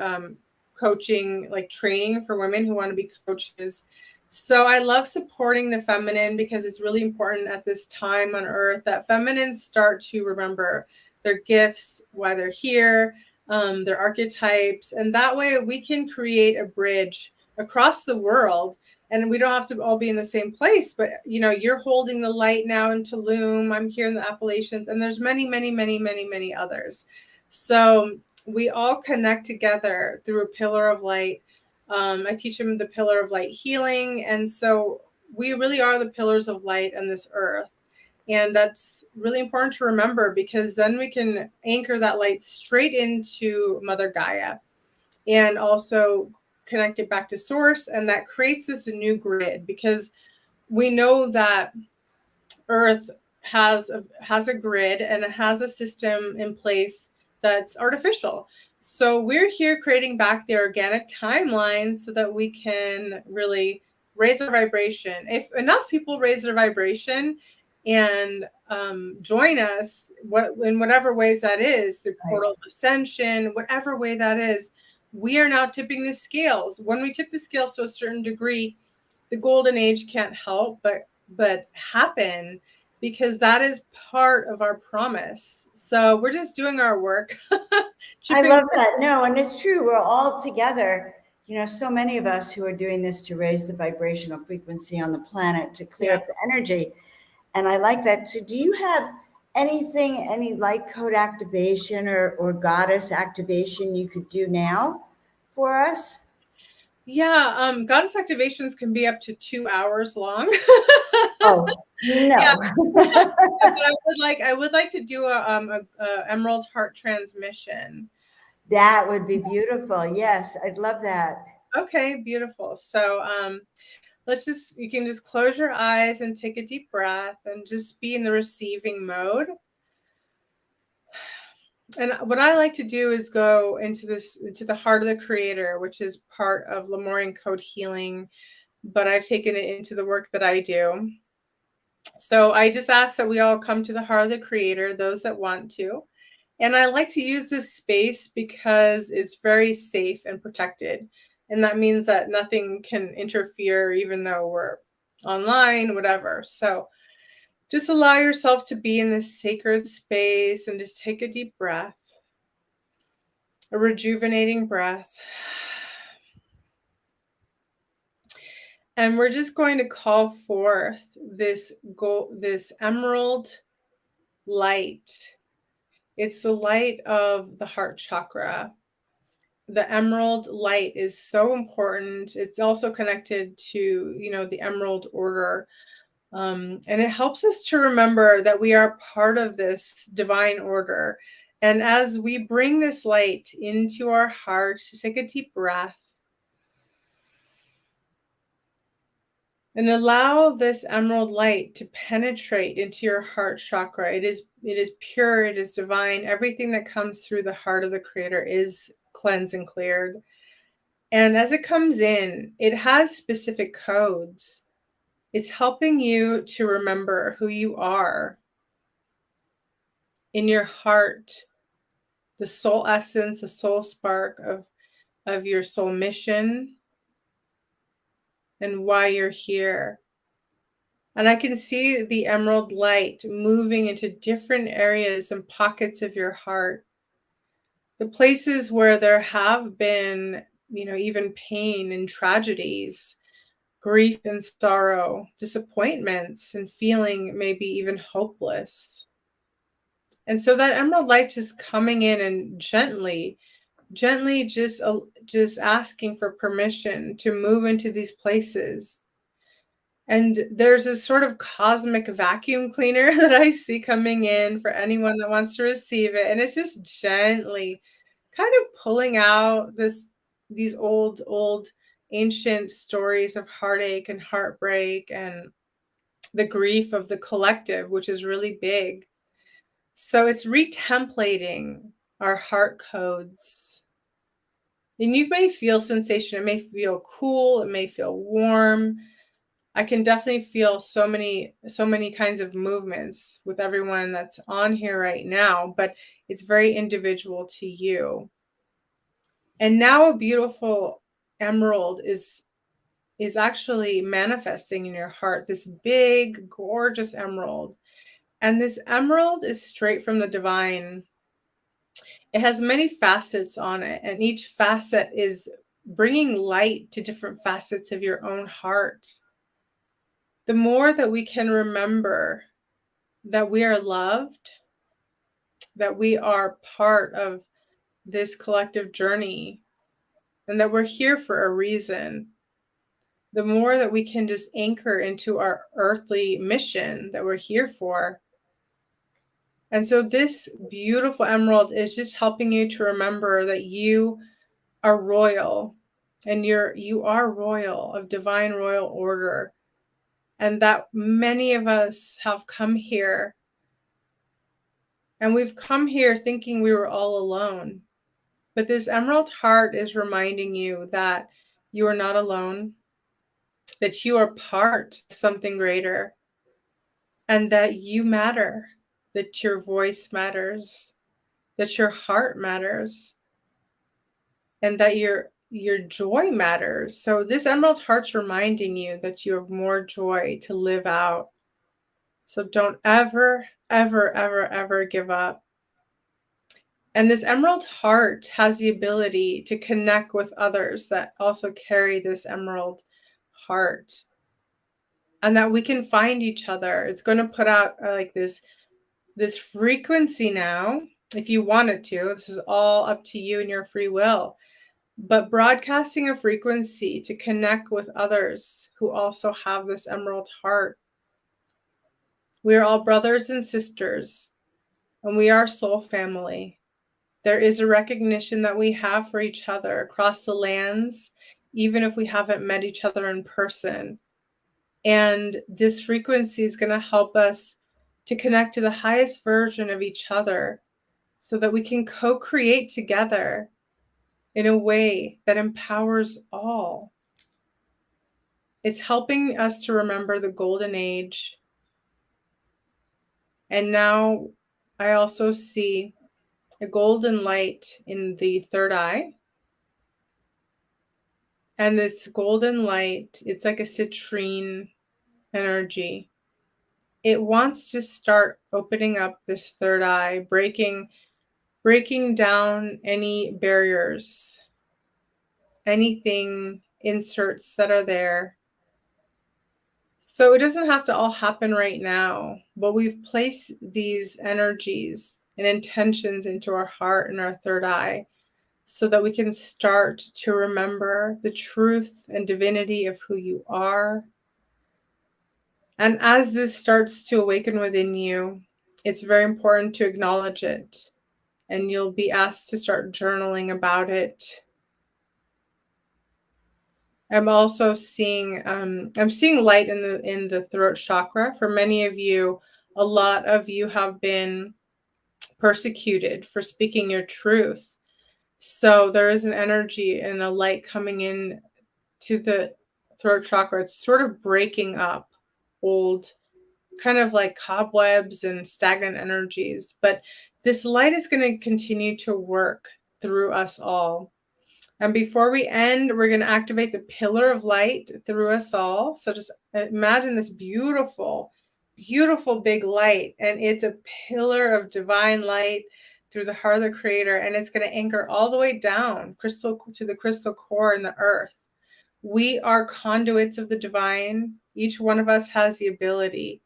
coaching, like training for women who want to be coaches. So I love supporting the feminine, because it's really important at this time on earth that feminines start to remember their gifts, why they're here, their archetypes. And that way we can create a bridge across the world. And we don't have to all be in the same place, but you're holding the light now in Tulum. I'm here in the Appalachians, and there's many, many, many, many, many others. So we all connect together through a pillar of light. I teach them the pillar of light healing. And so we really are the pillars of light on this earth. And that's really important to remember, because then we can anchor that light straight into Mother Gaia and also connect it back to source. And that creates this new grid, because we know that Earth has a grid, and it has a system in place that's artificial. So we're here creating back the organic timeline so that we can really raise our vibration. If enough people raise their vibration and join us, in whatever ways that is, through portal ascension, whatever way that is, we are now tipping the scales. When we tip the scales to a certain degree, the golden age can't help but happen, because that is part of our promise. So we're just doing our work. I love that. No, and it's true. We're all together. You know, so many of us who are doing this to raise the vibrational frequency on the planet, to clear up the energy. And I like that. So do you have anything, any light code activation or goddess activation you could do now for us? Yeah, goddess activations can be up to 2 hours long. Oh, no. Yeah. But I would like to do a Emerald Heart transmission. That would be beautiful. Yes, I'd love that. Okay, beautiful. So you can just close your eyes and take a deep breath and just be in the receiving mode. And what I like to do is go into the heart of the creator, which is part of Lemurian code healing, but I've taken it into the work that I do. So I just ask that we all come to the heart of the creator, those that want to. And I like to use this space because it's very safe and protected. And that means that nothing can interfere, even though we're online, whatever. So just allow yourself to be in this sacred space and just take a deep breath, a rejuvenating breath. And we're just going to call forth this emerald light. It's the light of the heart chakra. The emerald light is so important. It's also connected to, the emerald order. And it helps us to remember that we are part of this divine order. And as we bring this light into our heart, just take a deep breath and allow this emerald light to penetrate into your heart chakra. It is pure, it is divine. Everything that comes through the heart of the creator is cleansed and cleared. And as it comes in, it has specific codes. It's helping you to remember who you are in your heart, the soul essence, the soul spark of your soul mission and why you're here. And I can see the emerald light moving into different areas and pockets of your heart. The places where there have been, even pain and tragedies, grief and sorrow, disappointments, and feeling maybe even hopeless. And so that emerald light just coming in and gently just asking for permission to move into these places. And there's this sort of cosmic vacuum cleaner that I see coming in for anyone that wants to receive it. And it's just gently kind of pulling out these old ancient stories of heartache and heartbreak and the grief of the collective, which is really big. So it's retemplating our heart codes. And you may feel sensation. It may feel cool. It may feel warm. I can definitely feel so many kinds of movements with everyone that's on here right now, but it's very individual to you. And now a beautiful emerald is actually manifesting in your heart, this big, gorgeous emerald. And this emerald is straight from the divine. It has many facets on it, and each facet is bringing light to different facets of your own heart. The more that we can remember that we are loved, that we are part of this collective journey, and that we're here for a reason, the more that we can just anchor into our earthly mission that we're here for, And so this beautiful emerald is just helping you to remember that you are royal, and you are royal, of divine royal order, and that many of us have come here, and we've come here thinking we were all alone. But this emerald heart is reminding you that you are not alone, that you are part of something greater, and that you matter, that your voice matters, that your heart matters, and that your joy matters. So this emerald heart's reminding you that you have more joy to live out. So don't ever, ever, ever, ever give up. And this emerald heart has the ability to connect with others that also carry this emerald heart, and that we can find each other. It's going to put out like this frequency now, if you wanted to. This is all up to you and your free will. But broadcasting a frequency to connect with others who also have this emerald heart. We are all brothers and sisters, and we are soul family. There is a recognition that we have for each other across the lands, even if we haven't met each other in person. And this frequency is going to help us to connect to the highest version of each other so that we can co-create together in a way that empowers all. It's helping us to remember the golden age. And now I also see a golden light in the third eye. And this golden light, it's like a citrine energy. It wants to start opening up this third eye, breaking down any barriers, anything, inserts that are there. So it doesn't have to all happen right now, but we've placed these energies and intentions into our heart and our third eye so that we can start to remember the truth and divinity of who you are. And as this starts to awaken within you, it's very important to acknowledge it. And you'll be asked to start journaling about it. I'm also seeing light in the throat chakra. For many of you, a lot of you have been persecuted for speaking your truth. So there is an energy and a light coming in to the throat chakra. It's sort of breaking up old, kind of like cobwebs and stagnant energies. But this light is going to continue to work through us all. And before we end, we're going to activate the pillar of light through us all. So just imagine this beautiful, beautiful big light. And it's a pillar of divine light through the heart of the creator. And it's going to anchor all the way down to the crystal core in the earth. We are conduits of the divine. Each one of us has the ability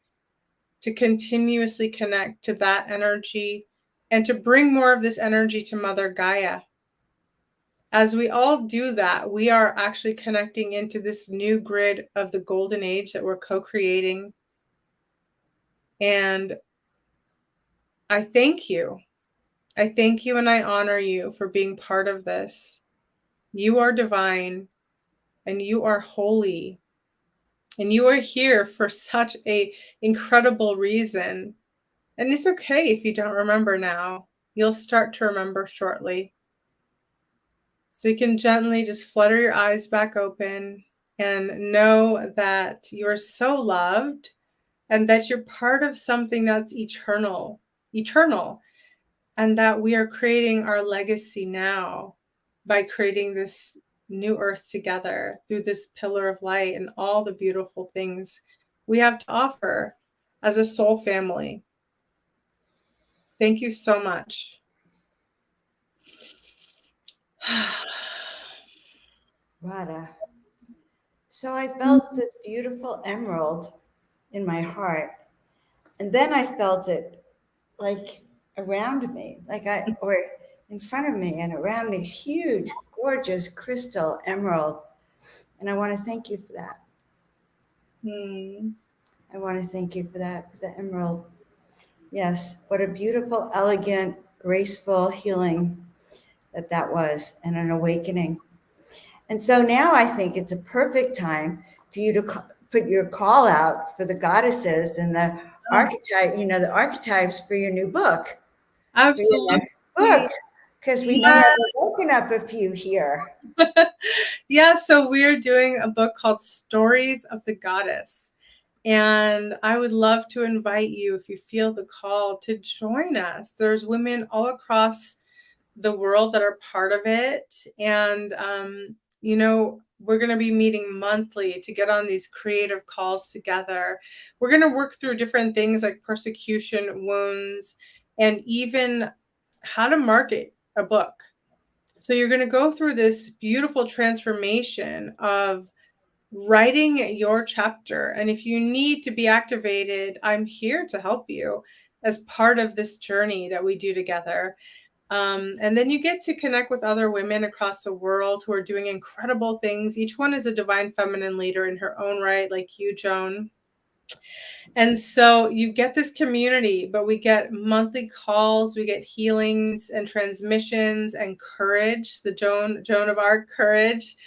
to continuously connect to that energy and to bring more of this energy to Mother Gaia. As we all do that, we are actually connecting into this new grid of the golden age that we're co-creating. And I thank you. I thank you and I honor you for being part of this. You are divine and you are holy. And you are here for such an incredible reason. And it's okay if you don't remember now. You'll start to remember shortly. So you can gently just flutter your eyes back open and know that you are so loved and that you're part of something that's eternal, and that we are creating our legacy now by creating this new earth together through this pillar of light and all the beautiful things we have to offer as a soul family. Thank you so much. Radha. So I felt this beautiful emerald in my heart. And then I felt it like around me, or in front of me and around me, huge, gorgeous crystal emerald. And I want to thank you for that. I want to thank you for that, because the emerald Yes, what a beautiful, elegant, graceful healing that was, and an awakening. And so now I think it's a perfect time for you to put your call out for the goddesses and the Oh, archetype, the archetypes for your new book, for your next absolutely. book, because we may Yeah. have woken up a few here. Yeah, so we're doing a book called Stories of the Goddess. And I would love to invite you, if you feel the call, to join us. There's women all across the world that are part of it. And, we're going to be meeting monthly to get on these creative calls together. We're going to work through different things like persecution, wounds, and even how to market a book. So you're going to go through this beautiful transformation of writing your chapter. And if you need to be activated, I'm here to help you as part of this journey that we do together. And then you get to connect with other women across the world who are doing incredible things. Each one is a divine feminine leader in her own right, like you, Joan. And so you get this community, but we get monthly calls, we get healings and transmissions and courage, the Joan of Arc courage,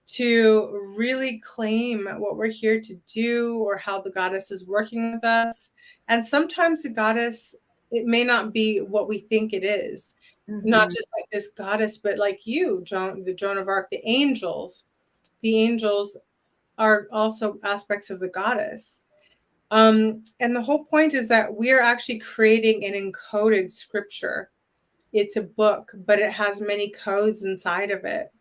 to really claim what we're here to do or how the goddess is working with us. And sometimes the goddess, it may not be what we think it is. Not Mm-hmm. just like this goddess, but like you, Joan, the Joan of Arc, the angels. The angels are also aspects of the goddess. And the whole point is that we are actually creating an encoded scripture. It's a book, but it has many codes inside of it.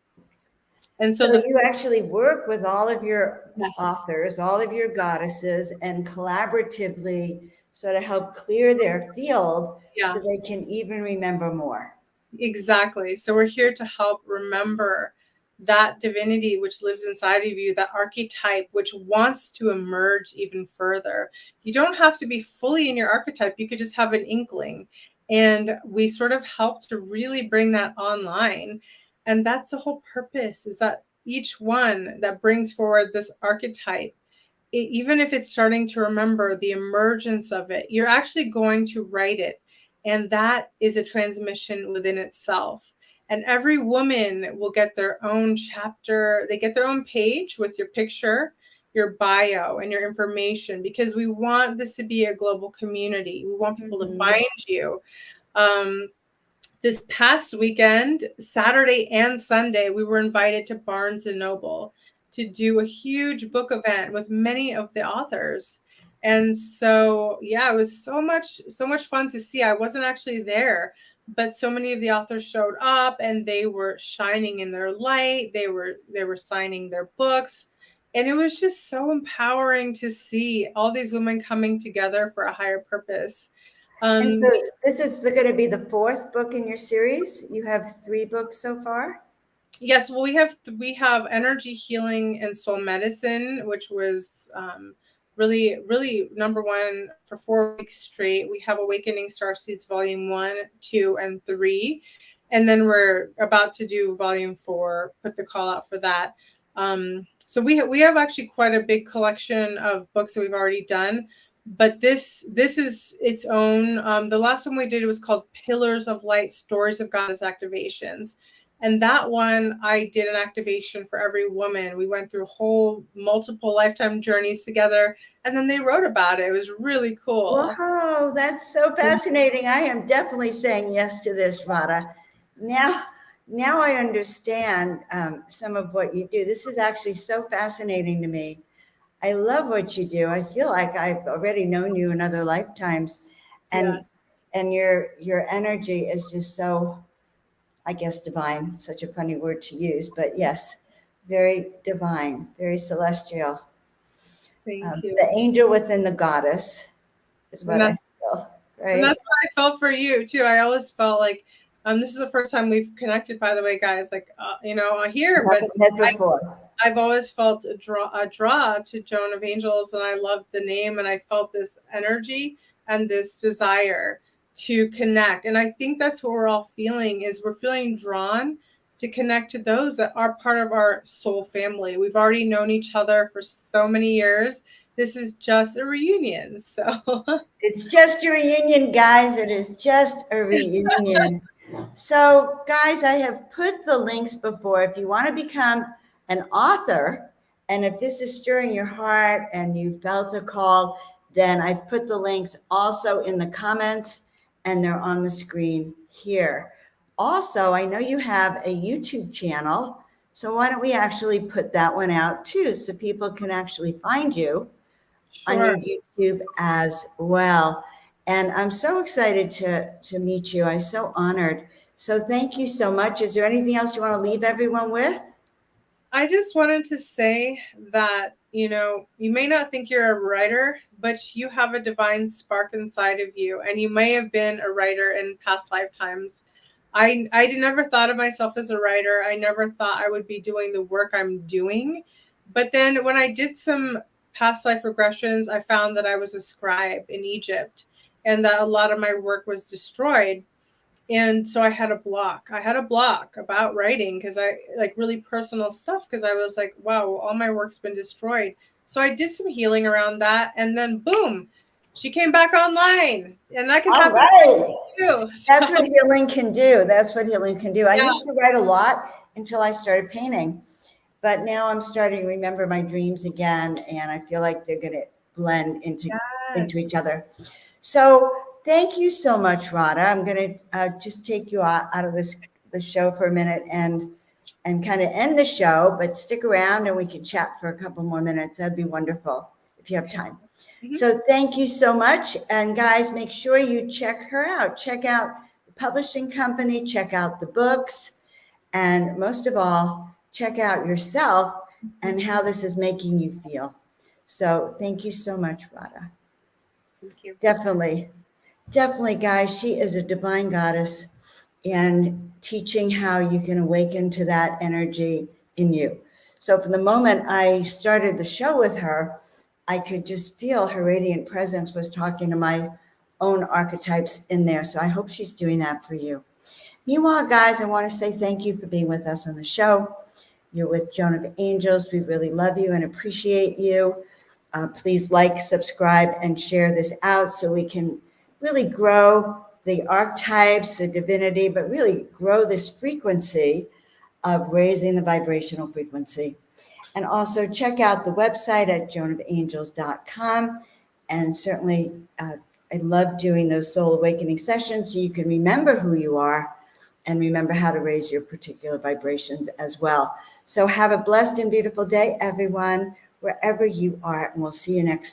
And So so the you actually work with all of your yes, authors, all of your goddesses, and collaboratively sort of help clear their field so yeah, they can even remember more. exactly. So we're here to help remember that divinity which lives inside of you, that archetype which wants to emerge even further. You don't have to be fully in your archetype. You could just have an inkling. And we sort of help to really bring that online. And that's the whole purpose, is that each one that brings forward this archetype, even if it's starting to remember the emergence of it, you're actually going to write it. And that is a transmission within itself. And every woman will get their own chapter. They get their own page with your picture, your bio, and your information, because we want this to be a global community. We want people to Mm-hmm. find you. Um, this past weekend, Saturday and Sunday, we were invited to Barnes and Noble to do a huge book event with many of the authors. And so, yeah, it was so much fun to see. I wasn't actually there, but so many of the authors showed up and they were shining in their light. They were signing their books. And it was just so empowering to see all these women coming together for a higher purpose. And Um, so this is going to be the fourth book in your series. You have three books so far. Yes, well, we have Energy Healing and Soul Medicine, which was really, really number one for 4 weeks straight. We have Awakening Starseeds Volume 1, 2, and 3. And then we're about to do Volume 4, put the call out for that. So we have actually quite a big collection of books that we've already done. But this is its own. The last one we did was called Pillars of Light, Stories of Goddess Activations. And that one, I did an activation for every woman. We went through whole multiple lifetime journeys together, and then they wrote about it. It was really cool. Wow, that's so fascinating. I am definitely saying yes to this, Radha. Now, now I understand some of what you do. This is actually so fascinating to me. I love what you do. I feel like I've already known you in other lifetimes, Yeah. and your energy is just so, I guess, divine. Such a funny word to use, but yes, very divine, very celestial. Thank you. The angel within the goddess is And what I that's feel, and right? that's what I felt for you too. I always felt like this is the first time we've connected, by the way, guys. Like here, but Haven't met before. I've always felt a draw to Joan of Angels, and I loved the name, and I felt this energy and this desire to connect. And I think that's what we're all feeling, is we're feeling drawn to connect to those that are part of our soul family. We've already known each other for so many years. this is just a reunion. So It's just a reunion, guys. It is just a reunion. So, guys, I have put the links before. If you want to become an author, and if this is stirring your heart and you felt a call, then I've put the links also in the comments, and they're on the screen here. Also, I know you have a YouTube channel, so why don't we actually put that one out too, so people can actually find you on sure. your YouTube as well. And I'm so excited to meet you. I'm so honored. So thank you so much. Is there anything else you want to leave everyone with? I just wanted to say that, you know, you may not think you're a writer, but you have a divine spark inside of you, and you may have been a writer in past lifetimes. I never thought of myself as a writer. I never thought I would be doing the work I'm doing. But then when I did some past life regressions, I found that I was a scribe in Egypt and that a lot of my work was destroyed. And so I had a block. I had a block about writing because I like really personal stuff because I was like, wow, all my work's been destroyed. So I did some healing around that. And then boom, she came back online. And that can All happen right. too. That's what healing can do. That's what healing can do. I Yeah. used to write a lot until I started painting, but now I'm starting to remember my dreams again, and I feel like they're going to blend into each other. So thank you so much, Radhaa. I'm going to just take you out of the show for a minute and kind of end the show, but stick around and we can chat for a couple more minutes. That'd be wonderful if you have time. Mhm. So thank you so much. And guys, make sure you check her out. Check out the publishing company, check out the books, and most of all, check out yourself and how this is making you feel. So thank you so much, Radhaa. Thank you. Definitely, guys. She is a divine goddess and teaching how you can awaken to that energy in you. So from the moment I started the show with her, I could just feel her radiant presence was talking to my own archetypes in there. So I hope she's doing that for you. Meanwhile, guys, I want to say thank you for being with us on the show. You're with Joan of Angels. We really love you and appreciate you. Please like, subscribe, and share this out so we can really grow the archetypes, the divinity, but really grow this frequency of raising the vibrational frequency. And also check out the website at joanofangels.com. And certainly, I love doing those soul awakening sessions so you can remember who you are and remember how to raise your particular vibrations as well. So have a blessed and beautiful day, everyone, wherever you are, and we'll see you next time.